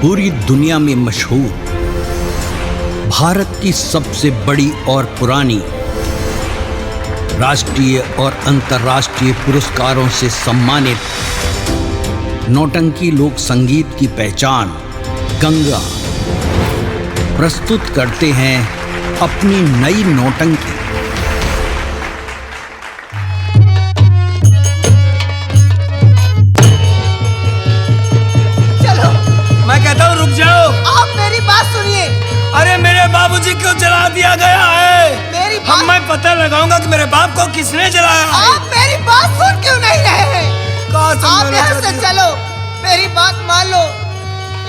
पूरी दुनिया में मशहूर, भारत की सबसे बड़ी और पुरानी, राष्ट्रीय और अंतर्राष्ट्रीय पुरस्कारों से सम्मानित नौटंकी लोक संगीत की पहचान गंगा प्रस्तुत करते हैं अपनी नई नौटंकी। चलो, मैं कहता हूँ रुक जाओ। आप मेरी बात सुनिए। अरे मेरे बाबूजी को जला दिया गया है। मेरी बात मैं पता लगाऊंगा कि मेरे बाप को किसने जलाया है। आप मेरी बात सुन क्यों नहीं रहे हैं? आप यहाँ से चलो, मेरी बात मान लो।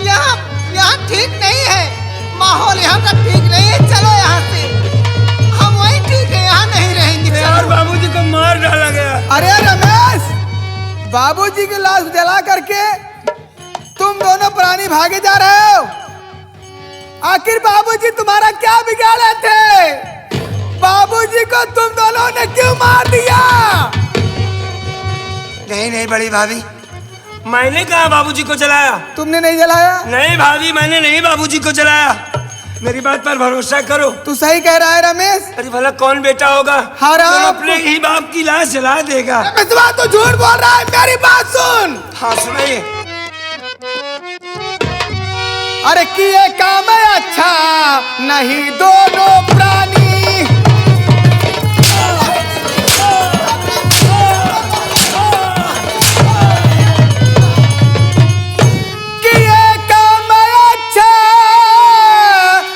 यहाँ ठीक नहीं है, माहौल यहाँ का ठीक नहीं है। चलो यहाँ से, हम वहीं ठीक है, यहाँ नहीं रहेंगे। यार बाबूजी को मार डाला गया। अरे रमेश, बाबूजी की लाश जला करके तुम दोनों प्राणी भागे जा रहे हो। आखिर बाबूजी तुम्हारा क्या बिगाड़े थे? बाबूजी को तुम दोनों ने क्यों मार दिया? नहीं बड़ी भाभी, मैंने कहा बाबूजी को जलाया। तुमने नहीं जलाया? नहीं भाभी, मैंने नहीं बाबूजी को जलाया। मेरी बात पर भरोसा करो। तू सही कह रहा है रमेश। अरे भला कौन बेटा होगा हरा जो अपने ही बाप की लाश जला देगा? रमेश तो झूठ बोल रहा है, मेरी बात सुन। हाँ सुनाइए। अरे किए काम अच्छा नहीं दोनों प्राणी, किए काम अच्छा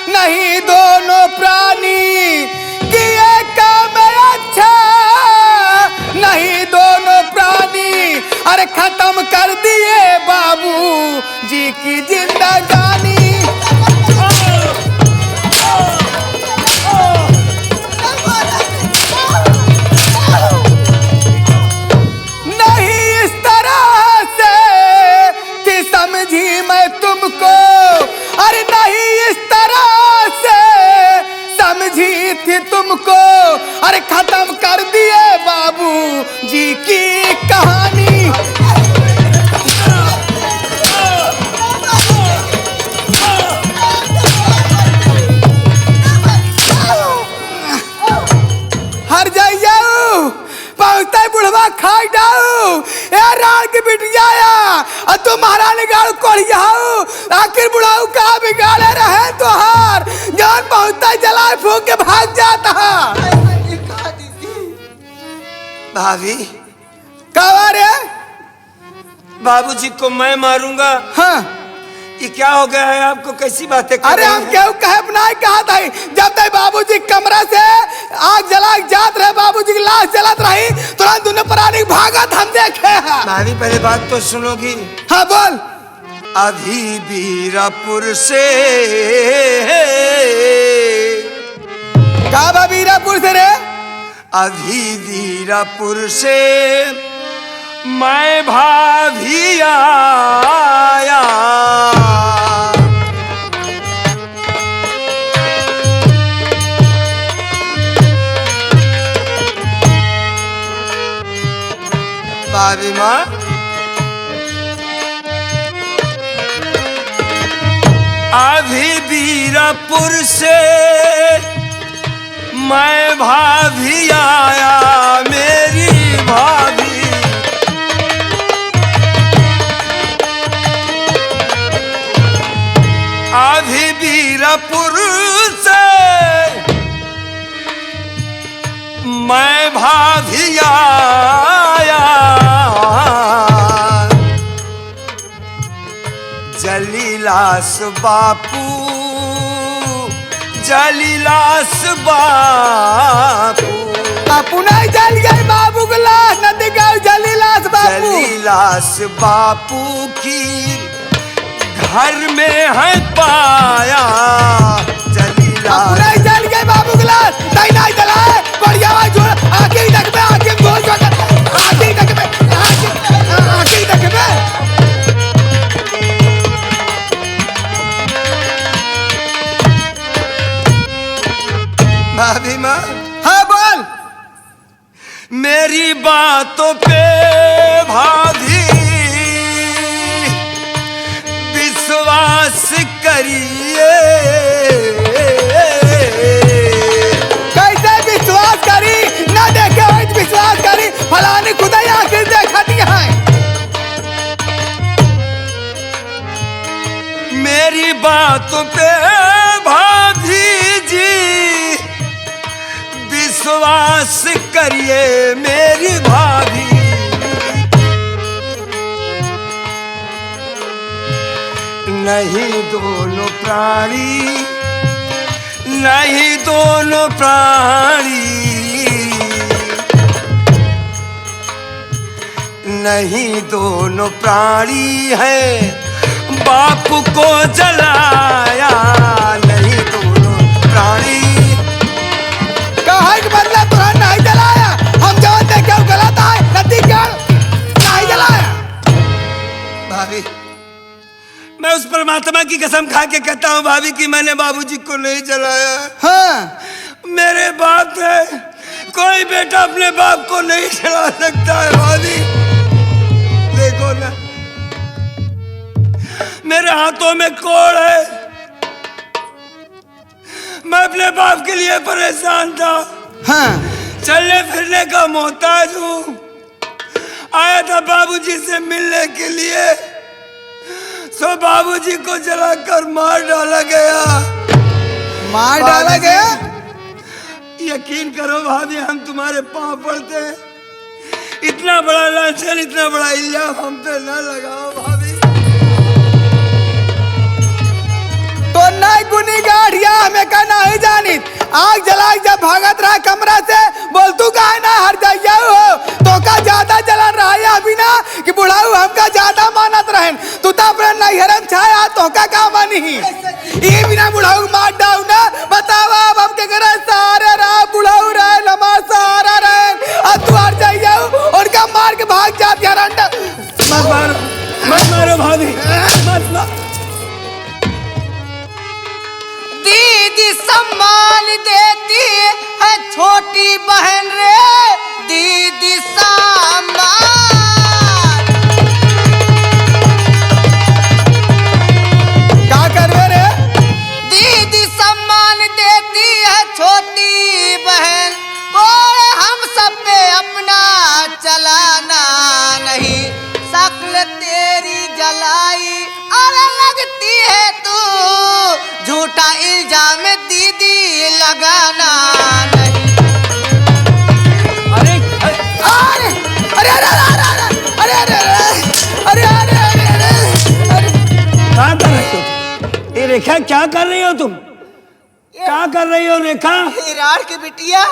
नहीं दोनों प्राणी, किए काम अच्छा नहीं दोनों प्राणी। अरे खत्म कर दिए बाबू जी की जिंदगानी। नहीं इस तरह से कि समझी मैं तुमको, अरे नहीं इस तरह से समझी थी तुमको। अरे खत्म कर दिए बाबू जी की कहानी। हर जाऊ पहुंचते बुढ़वा खाई जाऊ राण की बिटिया और तुम्हारा निगाड़ कोड़ियाऊ। आखिर बुढ़ाऊ का बिगाड़े रहे तो हार जान पहुंचता जलाए फूक के भाग जाता। भाभी, कहा रे? बाबूजी को मैं मारूंगा? हाँ, ये क्या हो गया है आपको? कैसी बातें कर अरे रहे हम हैं? क्यों कहे बनाए कहा था जब तक बाबूजी कमरा से आग जला जात रहे, बाबूजी की लाश जलत रही, तुरंत दोनों प्राणी भागत हम देखे हैं। भाभी पहले बात तो सुनोगी? हाँ बोल। अभी बीरापुर से कहा बीरापुर से रे? अभी वीरापुर से मैं भाभी आया। भाभी माँ, अभी वीरापुर से मैं भाभी आया, मेरी भाभी। अभी वीरापुर से मैं भाभी आया। जलीलास बापू, जलीलास बापू। बापू नहीं जल गए, बाबू को लाश नदी का जलीलास बापू। जलीलास बापू की घर में है पाया। बापू नहीं जल गए, बाबू को लाश नहीं जलाए। बढ़िया आखिरी तक में, आखिरी तक में, आखिरी तक में। भाभी माँ, हाँ बोल। मेरी बातों पे भाभी विश्वास विश्वास करिए। कैसे विश्वास करी, ना देखे हो विश्वास करी, फलानी खुदा आखिर देखा दिया है। मेरी बातों पे भाभी जी विश्वास करिए मेरी भाभी। नहीं दोनों प्राणी, नहीं दोनों प्राणी, नहीं दोनों प्राणी है बाप को जलाया। नहीं दोनों प्राणी कहा कि मतलब तुरंत नहीं जलाया, हम जवान देखे हो गलत है नतीजा नहीं जलाया। भाभी मैं उस परमात्मा की कसम खा के कहता हूँ भाभी कि मैंने बाबूजी को नहीं जलाया। हाँ मेरे बाप है, कोई बेटा अपने बाप को नहीं जला सकता है भाभी। देखो ना मेरे हाथों में कोड़ है, मैं अपने बाप के लिए परेशान था। हाँ चलने फिरने का मोहताज हूँ। आया था बाबूजी से मिलने के लिए, सो बाबूजी को जलाकर मार डाला गया। मार डाला गया। यकीन करो भाभी हम तुम्हारे पांव पड़ते हैं, इतना बड़ा लांछन, इतना बड़ा इल्जाम हम पे न लगाओ भाभी। तो नहीं गुनी गाढ़िया हमें का नहीं जानी, आग जला जब भागत रहा कमरा से, बोल तू कहा ना हर जाइया हो तो का ज्यादा जलन रहा है अभी ना कि बुढ़ाऊ हमका ज्यादा मानत रहे। तू तो अपने नैहरम छाया तो का मानी ये बिना बुढ़ाऊ मार डाऊ ना। बतावा अब हम के करे सारे रहा बुढ़ाऊ रहे नमाज सहारा रहे, अब तू हर जाइया उनका मार के भाग जाती है। मत मारो, मत मारो भाभी, मत मारो। दीदी सम्मान देती है छोटी बहन रे, दीदी सम्मान। क्या करवे रे? दीदी सम्मान देती है छोटी बहन, बोले हम सब पे अपना चलाना नहीं, शक्ल तेरी जलाई अरे लगती है तू, झूठा इल्जाम दीदी लगाना नहीं। अरे अरे अरे अरे अरे अरे अरे अरे अरे क्या कर रही हो तुम? ये रेखा क्या कर रही हो तुम? क्या कर रही हो रेखा? राड़ की बिटिया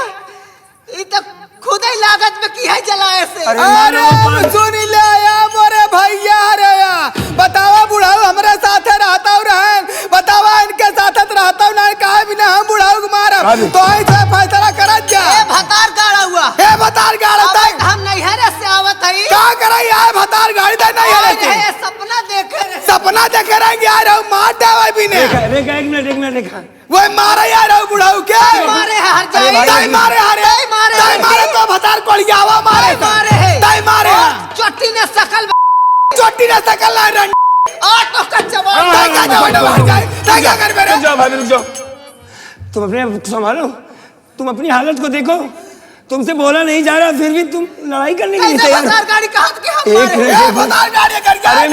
ये तो खुद ही लागत में की है जलाए से। अरे सुन ले या मोरे भैया रे या बतावा बुढ़ाऊ हमारे साथ रहता हूँ रहन, बतावा इनके साथ रहता हूँ ना कहा बिना हम बुढ़ाऊ को मारा तो ऐसे फैसला करत जा। ए भतार गाड़ा हुआ, ए भतार गाड़ी तक हम नैहरे से आवत हई। क्या करे यार भतार गाड़ी तक नहीं आ रही, सपना देखे रहे, सपना देखे रहेंगे यार हम मार देवा भी ने। रेखा एक मिनट रेखा, वो मारा यार बुढ़ाऊ के मारे हर जाए, ताई मारे हरे ताई मारे तो भतार कोलियावा मारे ताई मारे चोटी ने सकल चोटी ने सकल ना रन ऑटो का जवाब ताई का जवाब जाए ताई क्या कर मेरे। रुक जाओ भाभी रुक जाओ, तुम अपने आप को संभालो, तुम अपनी हालत को देखो। तुमसे बोला नहीं जा रहा फिर भी तुम लड़ाई करने के लिए तैयार। भतार गाड़ी कहाँ के हम एक मिनट, भतार गाड़ी कर अरे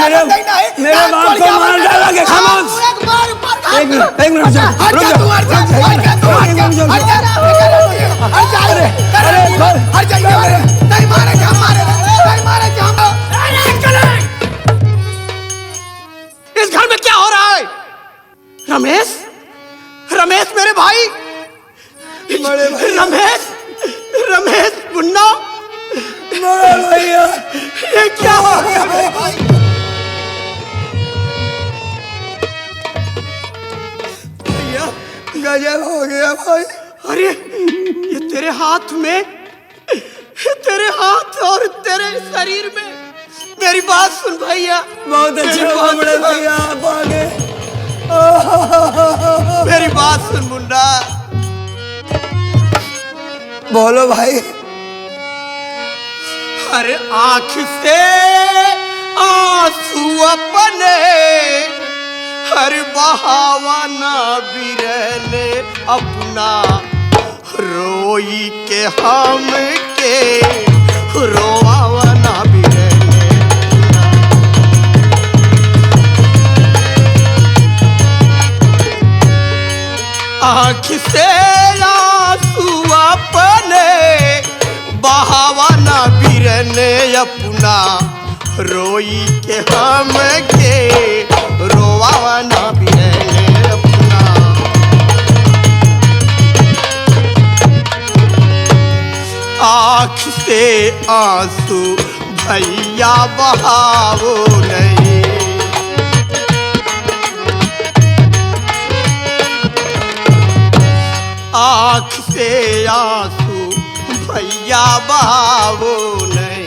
मेरे बाप को मार डाला के खामोश। एक मिनट रुक जाओ, रुक जाओ, इस घर में क्या हो रहा है? रमेश, रमेश मेरे भाई, रमेश, रमेश मुन्ना, भैया ये क्या हो गया मेरे भाई? गजब हो गया भाई। अरे ये तेरे हाथ में, तेरे हाथ और तेरे शरीर में, मेरी बात सुन भैया। बहुत अच्छे हो बड़े भैया, आप आ गए। मेरी बात सुन मुन्ना, बोलो भाई। अरे आँख से आंसू अपने हर बहावा ना बिरले अपना रोई के हम के रोवावा ना बिरले आँख से आंसू अपने बहावा ना बिरले अपना रोई के हम के रोवावा ना बिरले अपना आँख से आंसू भैया बहावो नहीं आँख से आंसू भैया बहावो नहीं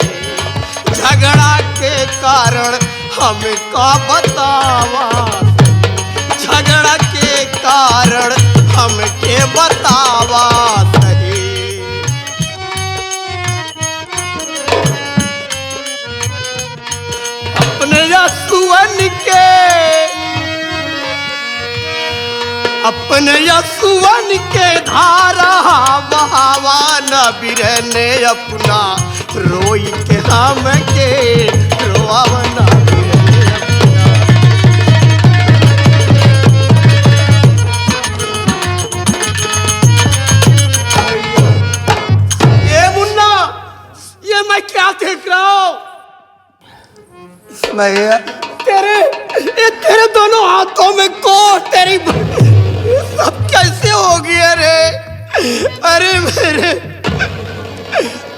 झगड़ा के कारण हमका बतावा झगड़ा के कारण हमके बतावा सही अपने यसुवन के धारा बहावा न बिरने अपना रोई के हम के रोआवा न बिरने अपना ये मुन्ना ये मैं क्या देख रहा हूँ भैया तेरे दोनों हाथों में कोट तेरी सब कैसे हो गया रे अरे मेरे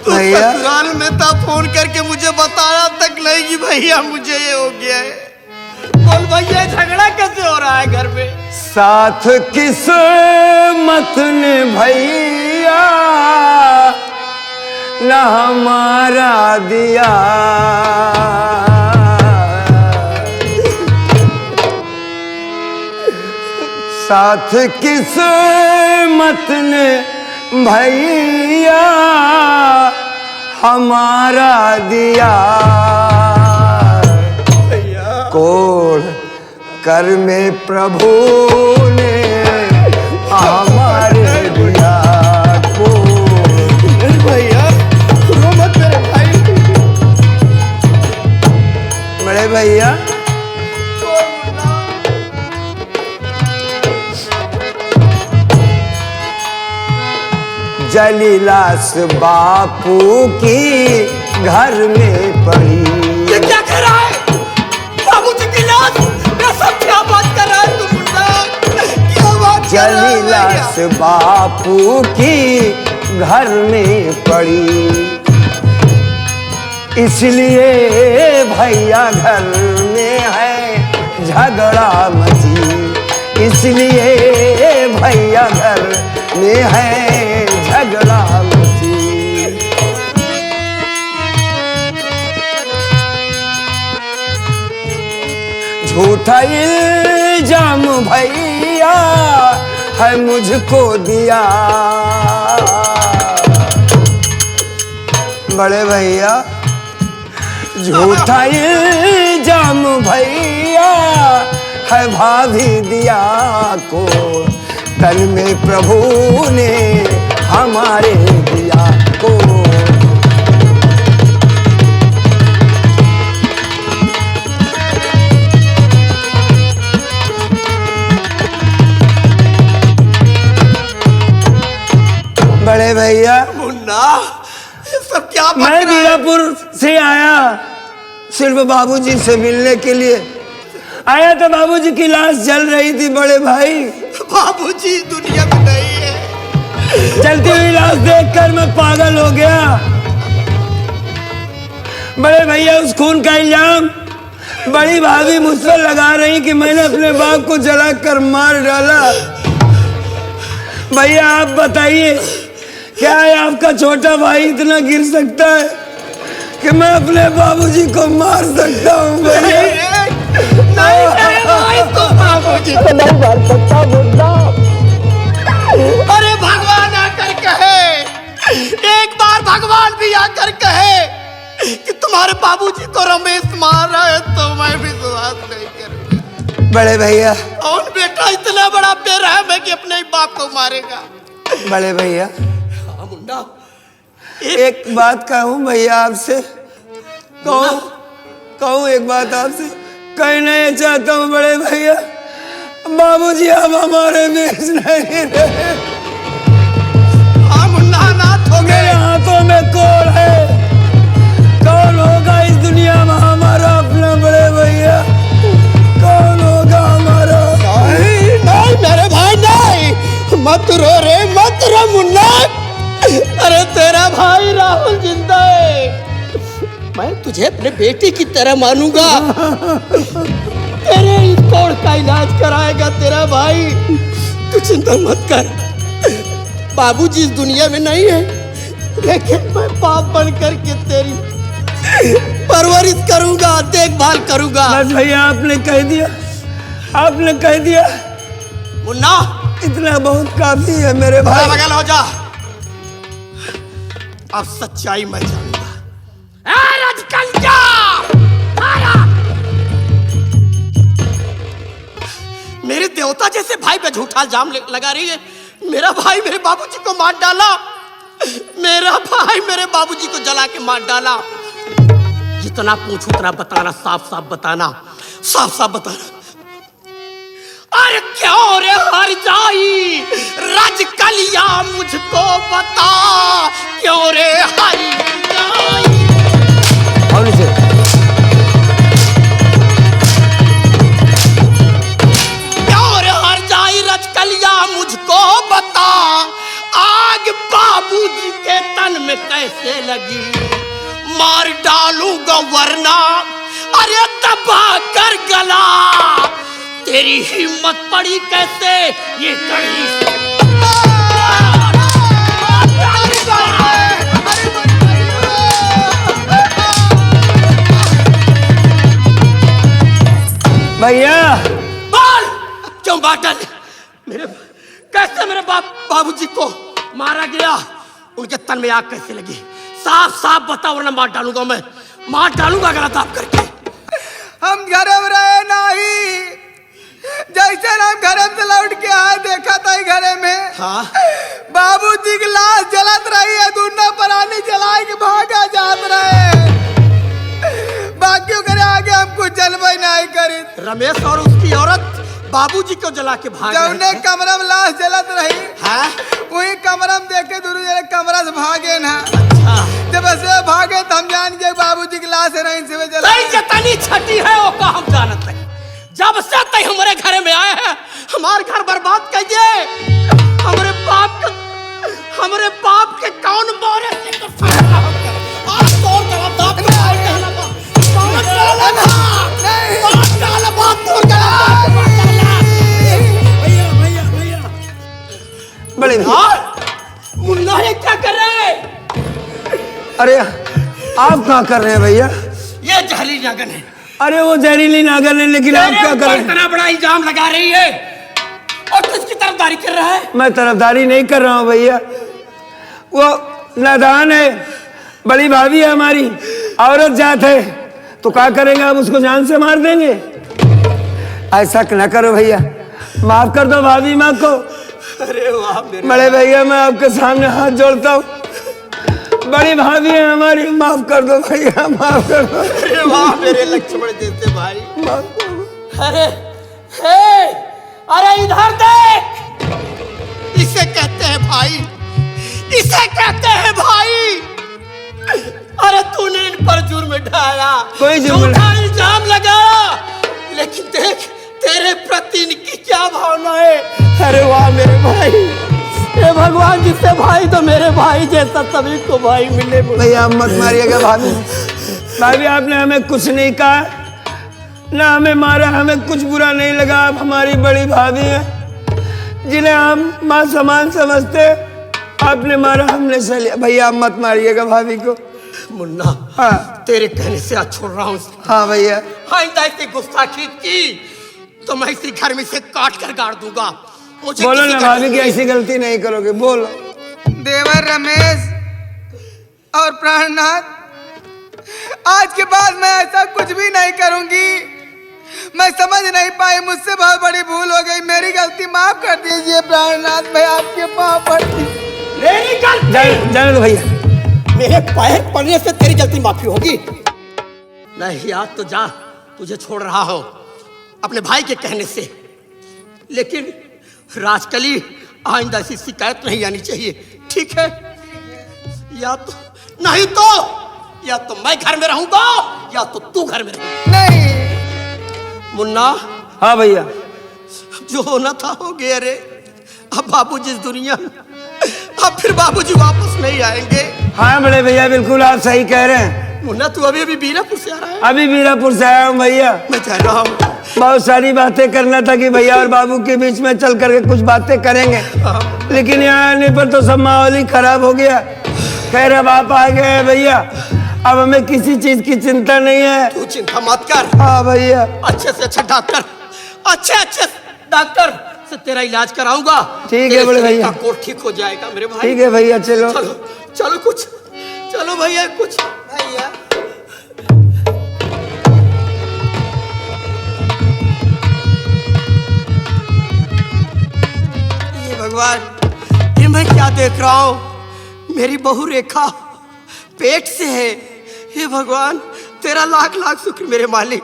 तू ससुराल में था फोन करके मुझे बताया तक नहीं कि भैया मुझे ये हो गया है बोल भैया झगड़ा कैसे हो रहा है घर में साथ किस्मत ने भैया न हमारा दिया साथ किस्मत ने भैया हमारा दिया कोड़ कर में प्रभु ने हमारे दिया कोड़ भैया रो मत मेरे भाई बड़े भैया जली लाश बापू की घर में पड़ी ये क्या कर रहा है बाबूजी की लाश ये सब क्या बात कर रहा है तू मुन्ना क्या बात कर रहा है जली लाश बापू की घर में पड़ी इसलिए भैया घर में है झगड़ा मची इसलिए भैया घर में है झगड़ा मची झूठा इल्जाम भैया है मुझको दिया बड़े भैया झूठा इल्जाम भैया है भाभी दिया को तन में प्रभु ने हमारे दिया को बड़े भैया मुन्ना ये सब क्या बात मैं बीरापुर से आया सिर्फ बाबूजी से मिलने के लिए आया तो बाबूजी की लाश जल रही थी बड़े भाई बाबूजी दुनिया में नहीं है जलती हुई लाश देखकर मैं पागल हो गया बड़े भैया उस खून का इल्जाम बड़ी भाभी मुझ पर लगा रही कि मैंने अपने बाप को जलाकर मार डाला भैया आप बताइए क्या है आपका छोटा भाई इतना गिर सकता है कि मैं अपने बाबूजी को मार सकता हूँ भैया नहीं भाई तो बाबूजी को नहीं मार सकता मुन्ना अरे भगवान आकर कहे एक बार भगवान भी आकर कहे कि तुम्हारे बाबूजी को रमेश मार रहा है तो मैं विश्वास नहीं करूंगा बड़े भैया, कौन बेटा इतना बड़ा बेरहम है कि अपने ही बाप को मारेगा? बड़े भैया, हाँ मुन्ना, एक बात कहूँ भैया आपसे, कहूँ एक बात आपसे, कहना ये चाहता हूँ बड़े भैया, बाबूजी अब हमारे बीच नहीं रहे। हाँ मुन्ना, अनाथ हो मेरे गए। हाथों में कोड़ है, कौन होगा इस दुनिया में हमारा अपना बड़े भैया? कौन होगा हमारा? नहीं नहीं मेरे भाई नहीं, मत रो रे, मत रो मुन्ना। अरे तेरा भाई राहुल जिंदा है, मैं तुझे अपने बेटे की तरह मानूंगा। तेरे इस कोड़ का इलाज कराएगा तेरा भाई, तू चिंता मत कर। बाबूजी इस दुनिया में नहीं है, लेकिन मैं बाप बन करके तेरी परवरिश करूंगा, देखभाल करूंगा। बस भैया आपने कह दिया, आपने कह दिया, मुन्ना इतना बहुत काफी है मेरे भाई। बगल हो जा, अब सच्चाई मैं जानूंगा। मेरे देवता जैसे भाई पे झूठा इल्जाम लगा रही है। मेरा भाई मेरे बाबूजी को मार डाला, मेरा भाई मेरे बाबूजी को जला के मार डाला। जितना पूछूं उतना बताना, साफ साफ बताना, साफ साफ बताना। अरे क्यों रे हर जाई रज कलिया मुझको बता, क्यों रे हर जाई। क्यों रे हर जाई रज कलिया मुझको बता, आग बाबूजी के तन में कैसे लगी, मार डालूंगा वरना अरे दबा कर गला। तेरी हिम्मत पड़ी कैसे ये कड़ी। भैया बोल क्यों बाटल, मेरे कैसे मेरे बाबूजी को मारा गया, उनके तन में आग कैसे लगी, साफ साफ बता वरना मार डालूंगा, मैं मार डालूंगा गलत आप करके। हम घर में रहे नहीं, जैसे हम घर से लौट के आए देखा था घरे में। हाँ? बाबूजी की लाश जलत रही है, दूना परानी जलाए के भागा जात रहे। बाकियों करे आगे हम कुछ जलवाई नहीं करी। रमेश और उसकी औरत बाबूजी को जला के भाग रहे जौने थे। कमरा में लाश जलत रही, हाँ? वही कमरा में देखे दोनों जने कमरा से भागे ना। अच्छा। जब ऐसे भागे तो हम जान गए बाबूजी की लाश है नहीं से जला। तई जितनी छठी है वो का हम जानत है। जब से तई हमारे घर में आए हैं, हमारे घर बर्बाद कर दिए। हमारे बाप के कौन मोरे से तो फैसला हो गया। आज तोड़ गला बाप को मार डाला बाप। कौन डाला बाप? कौन डाला बाप? तोड़ गला बाप को मार डाला। भैया बड़े भैया, मुन्ना ये क्या कर रहे हैं? अरे आप क्या कर रहे हैं भैया? ये जहरीली नागन है। अरे वो जहरीली नागन है, लेकिन आप क्या कर रहे हैं? इतना बड़ा इल्जाम लगा रही है और तू इसकी तरफदारी कर रहा है। मैं तरफदारी नहीं कर रहा हूँ भैया, वो नादान है, बड़ी भाभी है हमारी, औरत जात है, तो क्या करेंगे, आप उसको जान से मार देंगे? ऐसा न करो भैया, माफ कर दो भाभी माँ को। अरे वाह मेरे बड़े भैया, मैं आपके सामने हाथ जोड़ता हूँ, बड़ी भाभी है हमारी, माफ कर दो भैया, माफ कर दो। अरे वाह मेरे लक्ष्मण जैसे भाई। माफ कर दो। अरे हे, अरे इधर देख, इसे कहते हैं भाई, इसे कहते हैं भाई। अरे तूने इन पर जुर्म ढाया, कोई जुर्म नहीं। झूठा इल्जाम लगाया, लेकिन देख तेरे प्रति इनकी क्या भावना है। अरे वाह मेरे भाई, हे भगवान, जिससे भाई तो मेरे भाई जैसा सभी को भाई मिले। भैया मत मारिएगा भाभी, भाभी आपने हमें कुछ नहीं कहा, ना हमें मारा, हमें कुछ बुरा नहीं लगा। आप हमारी बड़ी भाभी हैं, जिन्हें हम माँ समान समझते, आपने मारा, हमने सह लिया। भैया आप मत मारिएगा भाभी को। मुन्ना, हाँ तेरे कहने से आज छोड़ रहा हूँ। हाँ भैया, आइंदा ऐसी गुस्ताखी की तो मैं इसी घर में से काट कर गाड़ दूंगा। मुझे बोलो किसी ना का भाभी की नहीं। ऐसी गलती नहीं करोगे, बोलो। देवर रमेश और प्राणनाथ, आज के बाद मैं ऐसा कुछ भी नहीं करूंगी। मैं समझ नहीं पाई, मुझसे बहुत बड़ी भूल हो गई, मेरी गलती माफ कर दीजिए प्राणनाथ। मैं आपके पाँव पड़ती। मेरी गलती? जाने दो भैया। मेरे पैर पड़ने से तेरी गलती माफी होगी? नहीं, आज तो जा, तुझे छोड़ रहा हूं अपने भाई के कहने से, लेकिन राजकली आइंदा ऐसी शिकायत नहीं आनी चाहिए, ठीक है? या तो नहीं तो या तो मैं घर में रहूंगा या तो तू घर में रहूंगा। नहीं मुन्ना। हाँ भैया। जो होना था हो गया रे। अब बाबूजी इस दुनिया में, अब फिर बाबूजी वापस नहीं आएंगे। हाँ बड़े भैया, बिल्कुल आप सही कह रहे हैं। मुन्ना, तू अभी बीरापुर से आ रहा है? अभी बीरापुर से आया हूँ भैया। मैं जा रहा हूँ। बहुत सारी बातें करना था कि भैया और बाबू के बीच में चल करके कुछ बातें करेंगे, लेकिन यहाँ आने पर तो सब माहौल ही खराब हो गया। खैर अब आप आ गए हैं भैया, अब हमें किसी चीज की चिंता नहीं है। तू चिंता मत कर। हाँ भैया। अच्छे से अच्छा डॉक्टर, अच्छे डॉक्टर से तेरा इलाज कराऊंगा। ठीक है बड़े भैया। कोर्ट ठीक हो जाएगा मेरे भाई। ठीक है भैया, चलो चलो कुछ, चलो भैया कुछ। भैया ये भगवान, ये मैं क्या देख रहा हूँ? मेरी बहू रेखा पेट से है। हे भगवान, तेरा लाख लाख शुक्र मेरे मालिक।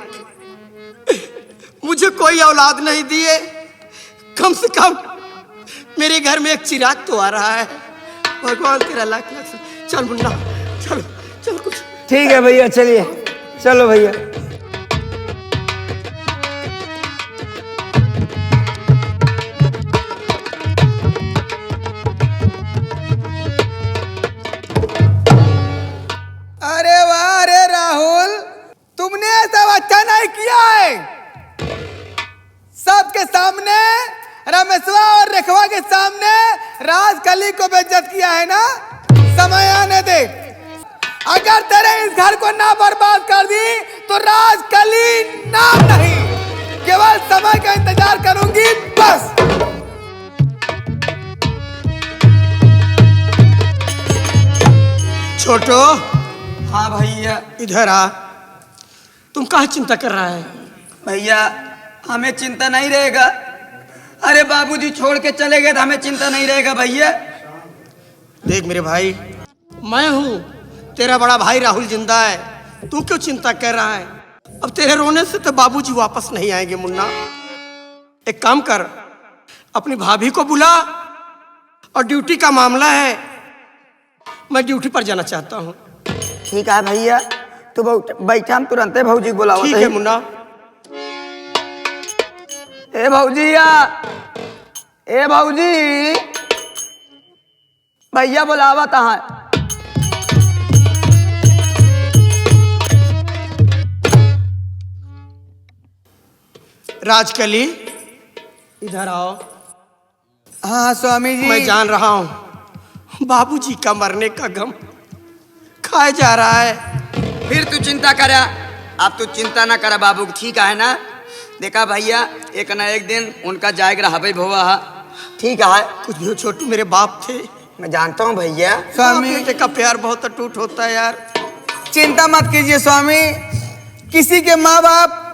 मुझे कोई औलाद नहीं दिए, कम से कम मेरे घर में एक चिराग तो आ रहा है। भगवान तेरा लाख लाख शुक्र। चल मुन्ना, चलो चल कुछ। ठीक है भैया, चलिए चलो भैया। अरे वाह रे राहुल, तुमने ऐसा अच्छा नहीं किया है। सबके सामने, रमेशवा और रेखवा के सामने राजकली को बेइज्जत किया है ना। समय आने दे, अगर तेरे इस घर को ना बर्बाद कर दी तो राजकली नाम नहीं, केवल समय का इंतजार करूंगी बस। छोटो। हाँ भैया। इधर आ। तुम काहे चिंता कर रहा है? भैया हमें चिंता नहीं रहेगा। अरे बाबूजी छोड़ के चले गए तो हमें चिंता नहीं रहेगा भैया। देख मेरे भाई, मैं हूँ तेरा बड़ा भाई राहुल जिंदा है, तू क्यों चिंता कर रहा है? अब तेरे रोने से तो बाबूजी वापस नहीं आएंगे मुन्ना। एक काम कर, अपनी भाभी को बुला, और ड्यूटी का मामला है, मैं ड्यूटी पर जाना चाहता हूँ। ठीक है भैया, तू बैठा, हम तुरंत भौजी बुलाओ। ठीक है मुन्ना। ए भौजिया, ए भौजी, भैया बुलावा है। राजकली इधर आओ। हाँ स्वामी जी। मैं जान रहा हूँ बाबूजी का मरने का गम खाया जा रहा है। फिर तू चिंता करा, अब तू चिंता ना करा बाबू, ठीक है ना। देखा भैया, एक ना एक दिन उनका जाएगा हबे भोवा। ठीक है, कुछ भी हो छोटू, मेरे बाप थे। मैं जानता हूँ भैया। स्वामी बेटे का प्यार बहुत अटूट होता है यार। चिंता मत कीजिए स्वामी, किसी के माँ बाप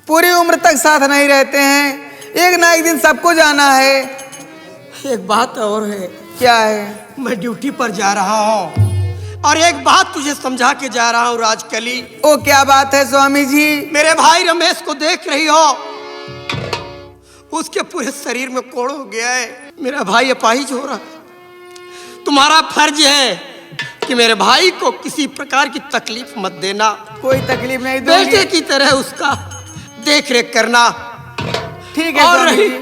पूरी उम्र तक साथ नहीं रहते हैं, एक ना एक दिन सबको जाना है। एक बात और है। क्या है? मैं ड्यूटी पर जा रहा हूँ और एक बात तुझे समझा के जा रहा हूँ राजकली। ओ क्या बात है स्वामी जी? मेरे भाई रमेश को देख रही हो, उसके पूरे शरीर में कोड़ हो गया है। मेरा भाई अपाहिज हो रहा है। तुम्हारा फर्ज है कि मेरे भाई को किसी प्रकार की तकलीफ मत देना। कोई तकलीफ नहीं दूंगी। बेटे की तरह उसका देख रेख करना। ठीक है और स्वामी रही जी।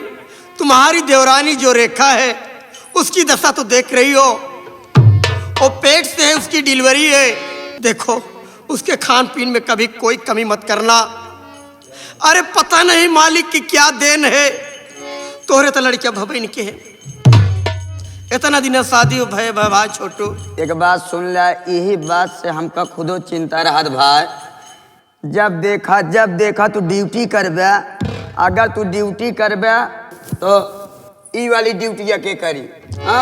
तुम्हारी देवरानी जो रेखा है, उसकी दशा तो देख रही हो, वो पेट से है, उसकी डिलीवरी है। देखो उसके खान पीन में कभी कोई कमी मत करना। अरे पता नहीं मालिक की क्या देन है, तोहरे तो लड़कियां भवे इनके है। इतना दिन शादी हो भय भाई छोटू। एक बात सुन ले, यही बात से हमका खुदो चिंता रहत भाई। जब देखा तू ड्यूटी करबे, अगर तू ड्यूटी करबे तो ई वाली ड्यूटी के करी। हाँ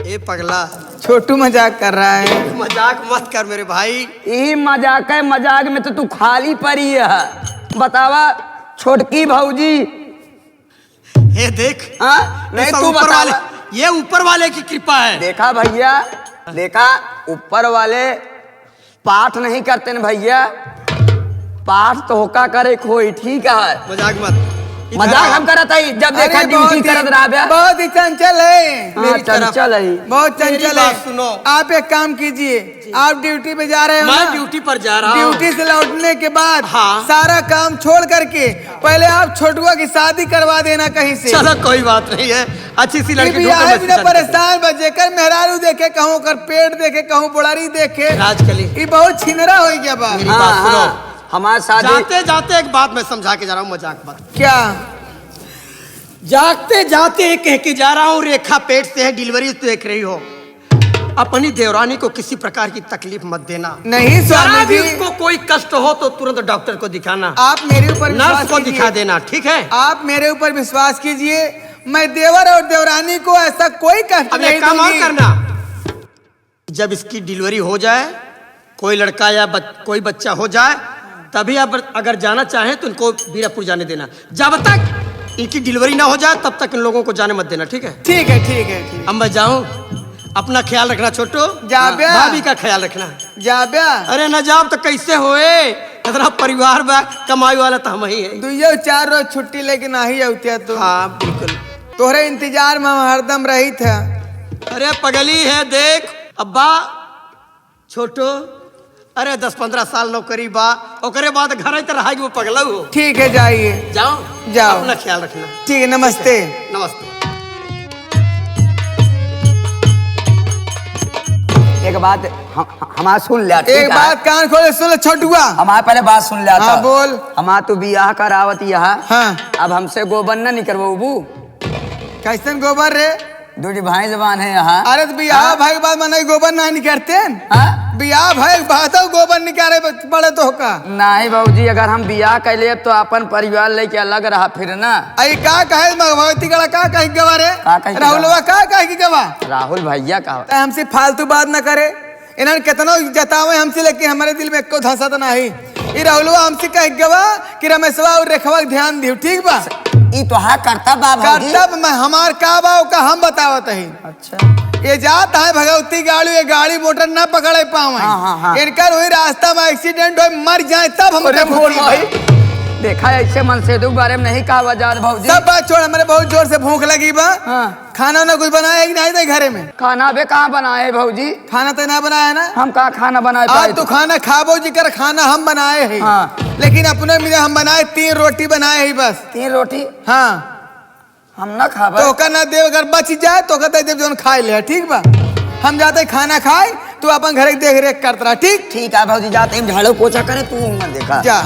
ए पगला, छोटू मजाक कर रहा है। मजाक मत कर मेरे भाई। यही मजाक है, मजाक में तो तू खाली पड़ी है। बतावा छोटकी भौजी। ये देख, हाँ नहीं ये सब तू ऊपर वाले, बता। ये ऊपर वाले की कृपा है। देखा भैया, देखा ऊपर वाले पाठ नहीं करते न भैया, पाठ तो होका करे कोई, ठीक है। मजाक मत, मजाक हम करत है जब देखा ड्यूटी करत रहा। बहुत ही चंचल है, हाँ चंचल है। बहुत मेरी चंचल बात है। सुनो। आप एक काम कीजिए, आप ड्यूटी पे जा रहे हो मैं ना? ड्यूटी पर जा रहा हूँ। ड्यूटी से लौटने के बाद हाँ। सारा काम छोड़ करके पहले आप छोटुआ की शादी करवा देना कहीं से। चलो कोई बात नहीं है, अच्छी सी लड़की बिया है, बिना ढूंढ के परेशान बजे कर मेहरारू देखे, कहूँ कर पेट देखे, कहूँ बुढ़ारी देखे, राजकली। ये बहुत छिनरा हो गया बा। मेरी बात सुनो। हमारे शादी जाते जाते एक बात मैं समझा के जा रहा हूँ, मजाक मत। क्या? जाते जाते कह के जा रहा हूँ, रेखा पेट से है, डिलीवरी देख रही हो, अपनी देवरानी को किसी प्रकार की तकलीफ मत देना। नहीं जरा स्वामी भी जी, उसको कोई कष्ट हो तो तुरंत डॉक्टर को दिखाना, आप मेरे ऊपर नर्स विश्वास को दिखा कीजिए। देना, ठीक है। आप मेरे ऊपर विश्वास कीजिए, मैं देवर और देवरानी को ऐसा कोई कष्ट अब नहीं एक काम और दूंगी। करना, जब इसकी डिलीवरी हो जाए, कोई लड़का या कोई बच्चा हो जाए, तभी आप अगर जाना चाहें तो इनको बीरापुर जाने देना। जब तक इनकी डिलीवरी ना हो जाए तब तक इन लोगों को जाने मत देना, ठीक है। ठीक है, ठीक है, ठीक अब मैं जाऊं, अपना ख्याल रखना छोटो, जा बे। भाभी का ख्याल रखना। जा ब्या। अरे न जाब तो कैसे होए, इतना परिवार बा, कमाई वाला तो हम ही है। दुइयो 4 रोज छुट्टी लेके नाही औतिया तो। हाँ बिल्कुल। तोहरे इंतजार में हम हरदम रही था। अरे पगली है, देख अब्बा छोटो, अरे 10-15 साल नौकरी बा, ओकरे बाद घर तो रहा वो पगला हो। ठीक है, जाइए। जाओ जाओ। अपना ख्याल रखना। ठीक है, नमस्ते। नमस्ते। एक बात हमारा सुन लिया, ठीक एक है? बात कान खोले सुन ले छोटुआ। हमारा पहले बात सुन लिया था। हाँ, बोल। हमारा तू बियाह करावत यहाँ। हाँ। अब हमसे गोबन ना निकलबू। कैसन गोबर रे? दूरी भाई जबान है यहाँ। अरे तो बियाह भाई के बाद मना गोबर ना निकलते हैं। हाँ? बियाह भाई बात गोबर निकाले बड़े तो का। नहीं बाबूजी, अगर हम बियाह कैले तो अपन परिवार लेके अलग रहा फिर ना। आई का कहे भगवती गड़ा का कहे गवा रे? का कहे राहुलवा का कहे की गवा? राहुल भैया का। हमसे फालतू बात न करे, इन्होंने कितना जतावे हमसे, लेकिन हमारे दिल में एको धसा तो नहीं। ये राहुलवा हमसे कहे गवा कि रमेशवा और रेखवा ध्यान दियो, ठीक बा? ई तो हाँ करता बा भाऊजी। करतब मैं हमार का बा का हम बतावत है। अच्छा। ये जात है भगवती गाड़ी, ये गाड़ी मोटर ना पकड़े पावे। हाँ। इनकर वही रास्ता में एक्सीडेंट हो मर जाए तब हम बोल भाई, देखा ऐसे मन से दुख बारे में नहीं कहा जात भाऊजी। सब बात छोड़, हमारे बहुत जोर से भूख लगी बा। हाँ। खाना ना कुछ बनाया कि नहीं थे घरे में? खाना बे कहाँ बनाए भाऊजी? खाना तो ना बनाया ना। हम कहाँ खाना बनाए आज तो खाना खाबो जी कर, खाना हम बनाए हैं। हाँ। लेकिन अपने में हम बनाए 3 रोटी बनाए ही बस। 3 रोटी हाँ। हम ना खाबे। तो का ना देव, अगर बच जाए तो कहते देव जोन खाए ले, ठीक बा? हम जाते खाना खाए, तू अपन घर की देख रेख करता रहा, ठीक? ठीक है भाऊजी, जाते हैं झाड़ू पोछा करे, तू मत देखा। जा।